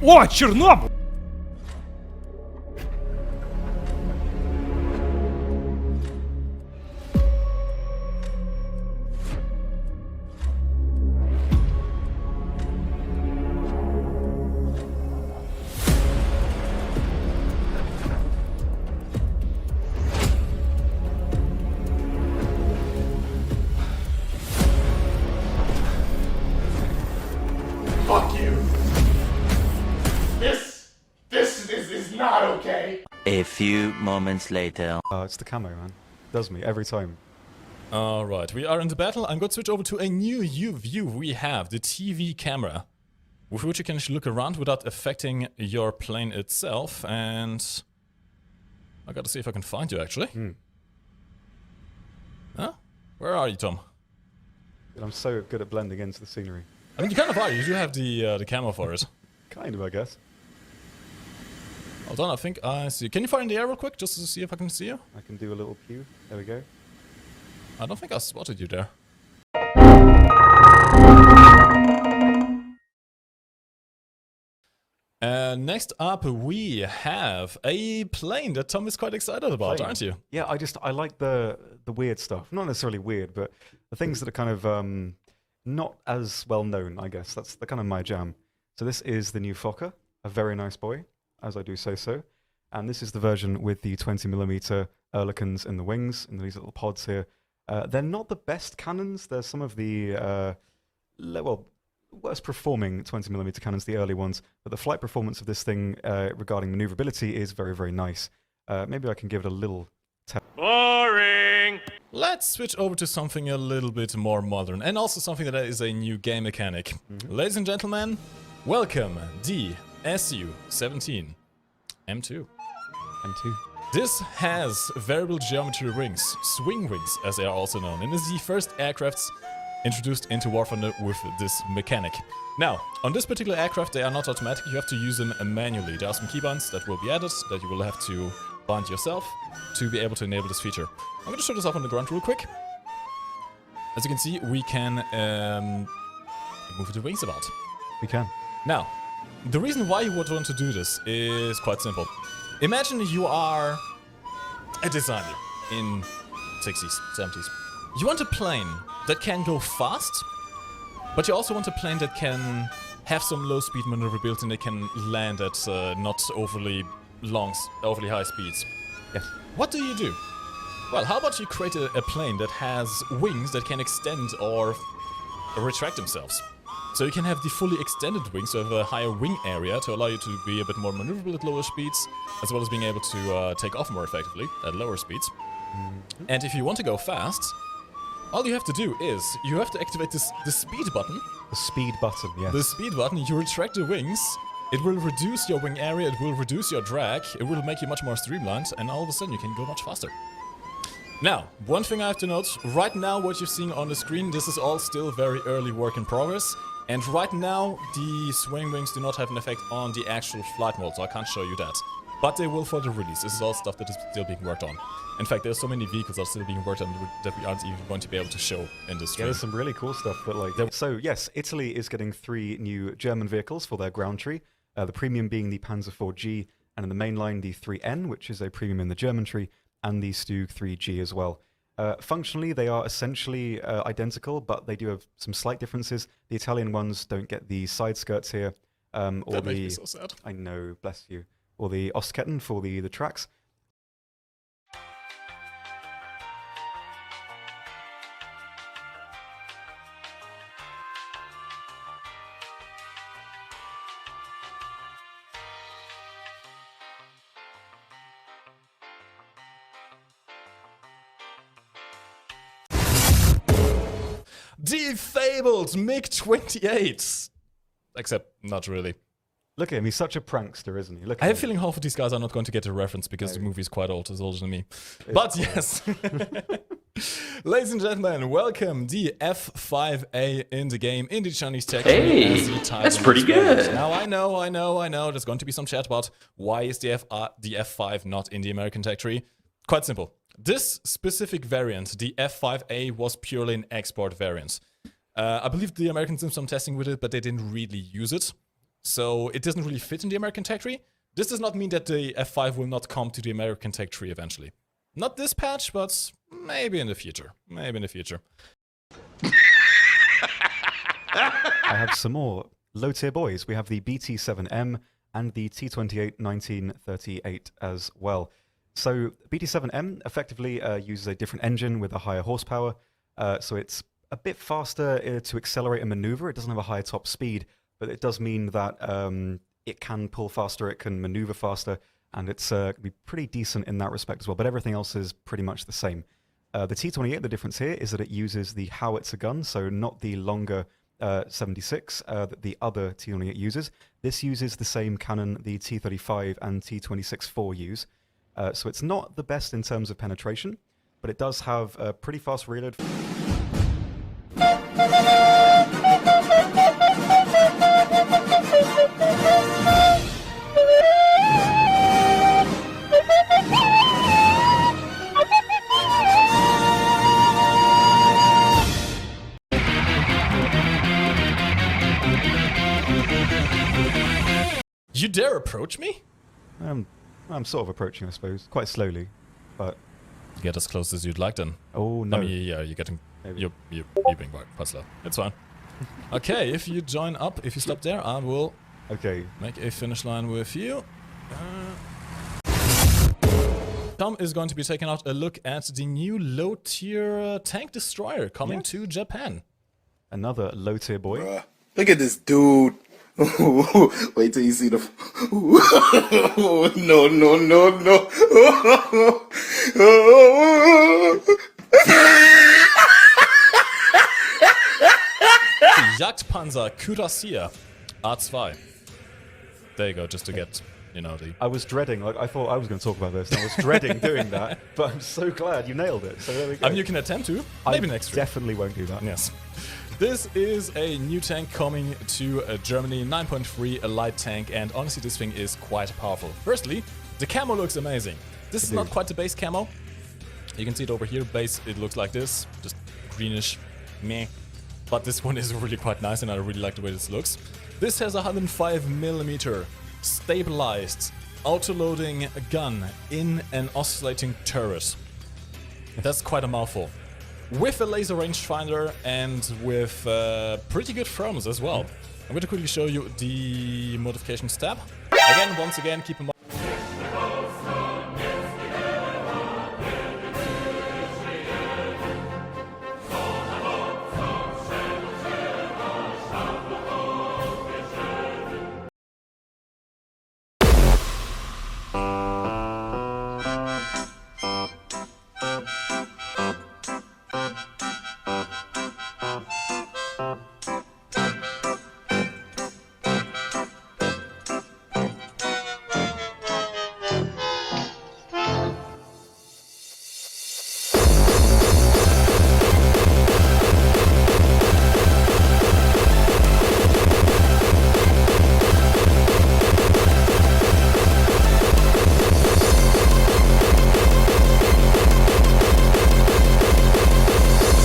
О, Чернобыль! Fuck you. This is not okay. A few moments later. It's the camo, man. Does me every time. Alright, we are in the battle. I'm going to switch over to a new view we have, the TV camera, with which you can actually look around without affecting your plane itself. And I gotta see if I can find you, actually. Huh? Where are you, Tom? I'm so good at blending into the scenery. I mean, you kind of are. You do have the camo for it. Kind of, I guess. Hold on, I think I see. Can you fire in the air real quick, just to see if I can see you? I can do a little pew. There we go. I don't think I spotted you there. Next up, we have a plane that Tom is quite excited about, aren't you? Yeah, I like the weird stuff. Not necessarily weird, but the things that are kind of not as well known, I guess. That's the kind of my jam. So this is the new Fokker, a very nice boy, as I do say so. And this is the version with the 20mm Oerlikons in the wings, and these little pods here. They're not the best cannons. They're some of the, worst performing 20mm cannons, the early ones. But the flight performance of this thing regarding maneuverability is very, very nice. Maybe I can give it a little tap. Boring. Let's switch over to something a little bit more modern, and also something that is a new game mechanic. Ladies and gentlemen, welcome the SU-17 M2. M2. This has variable geometry wings, swing wings as they are also known, and is the first aircrafts introduced into War Thunder with this mechanic. Now, on this particular aircraft, they are not automatic, you have to use them manually. There are some keybinds that will be added that you will have to bind yourself to be able to enable this feature. I'm going to show this off on the ground real quick. As you can see, we can move the wings about. We can. Now, the reason why you would want to do this is quite simple. Imagine you are a designer in 60s, 70s. You want a plane that can go fast, but you also want a plane that can have some low-speed maneuverability and they can land at not overly high speeds. Yes. What do you do? Well, how about you create a plane that has wings that can extend or retract themselves? So you can have the fully extended wings, so have a higher wing area to allow you to be a bit more maneuverable at lower speeds, as well as being able to take off more effectively at lower speeds. And if you want to go fast, all you have to do is, you have to activate the speed button. The speed button, yes. The speed button, you retract the wings, it will reduce your wing area, it will reduce your drag, it will make you much more streamlined, and all of a sudden you can go much faster. Now, one thing I have to note, right now what you're seeing on the screen, this is all still very early work in progress. And right now, the swing wings do not have an effect on the actual flight mode, so I can't show you that. But they will for the release. This is all stuff that is still being worked on. In fact, there's so many vehicles that are still being worked on that we aren't even going to be able to show in this stream. Yeah, there's some really cool stuff that So yes, Italy is getting 3 new German vehicles for their ground tree. The premium being the Panzer IV-G, and in the main line the 3N, which is a premium in the German tree, and the Stug 3G as well. Functionally, they are essentially identical, but they do have some slight differences. The Italian ones don't get the side skirts here. Or that makes me so sad. I know, bless you. Or the Ostketten for the tracks. The fabled MiG-28! Except, not really. Look at him, he's such a prankster, isn't he? Look at I have a him. feeling half of these guys are not going to get the reference because the movie is quite old, it's older than me. It's But cool. yes! Ladies and gentlemen, welcome the F5A in the game, in the Chinese tech. Hey, that's pretty good. Now I know, there's going to be some chat about why is the F5 not in the American tech tree. Quite simple. This specific variant, the F5A, was purely an export variant. I believe the Americans did some testing with it, but they didn't really use it. so it doesn't really fit in the American tech tree. This does not mean that the F5 will not come to the American tech tree eventually. Not this patch, but maybe in the future. Maybe in the future. I have some more low-tier boys. We have the BT7M and the T28-1938 as well. So BT7M effectively uses a different engine with a higher horsepower, so it's a bit faster to accelerate and maneuver. It doesn't have a higher top speed, but it does mean that it can pull faster, it can maneuver faster, and it's be pretty decent in that respect as well, but everything else is pretty much the same. The T28, the difference here is that it uses the howitzer gun, so not the longer 76 that the other T28 uses. This uses the same cannon the T35 and T26-4 use. So it's not the best in terms of penetration, but it does have a pretty fast reload. You dare approach me? I'm sort of approaching, I suppose, quite slowly, but... Get as close as you'd like then. Oh, no. I mean, yeah, you're getting... You're being quite slow. It's fine. Okay, if you join up, if you stop there, I will... Okay. Make a finish line with you. Tom is going to be taking out a look at the new low-tier tank destroyer coming to Japan. Another low-tier boy. Bruh, look at this dude. Wait till you see the... No, no, no, no. Jagdpanzer Cuirassier R2. There you go, just to get, you know, the... I was dreading, like, I thought I was going to talk about this, and I was dreading doing that, but I'm so glad you nailed it, so there we go. I mean, you can attempt to, maybe next week. Definitely won't do that. Yes. This is a new tank coming to Germany, 9.3, a light tank, and honestly this thing is quite powerful. Firstly, the camo looks amazing. This is not quite the base camo. You can see it over here, base, it looks like this, just greenish, meh. But this one is really quite nice and I really like the way this looks. This has a 105mm stabilized auto-loading gun in an oscillating turret. That's quite a mouthful. With a laser rangefinder and with pretty good thermals as well. I'm going to quickly show you the modification step. Once again, keep in mind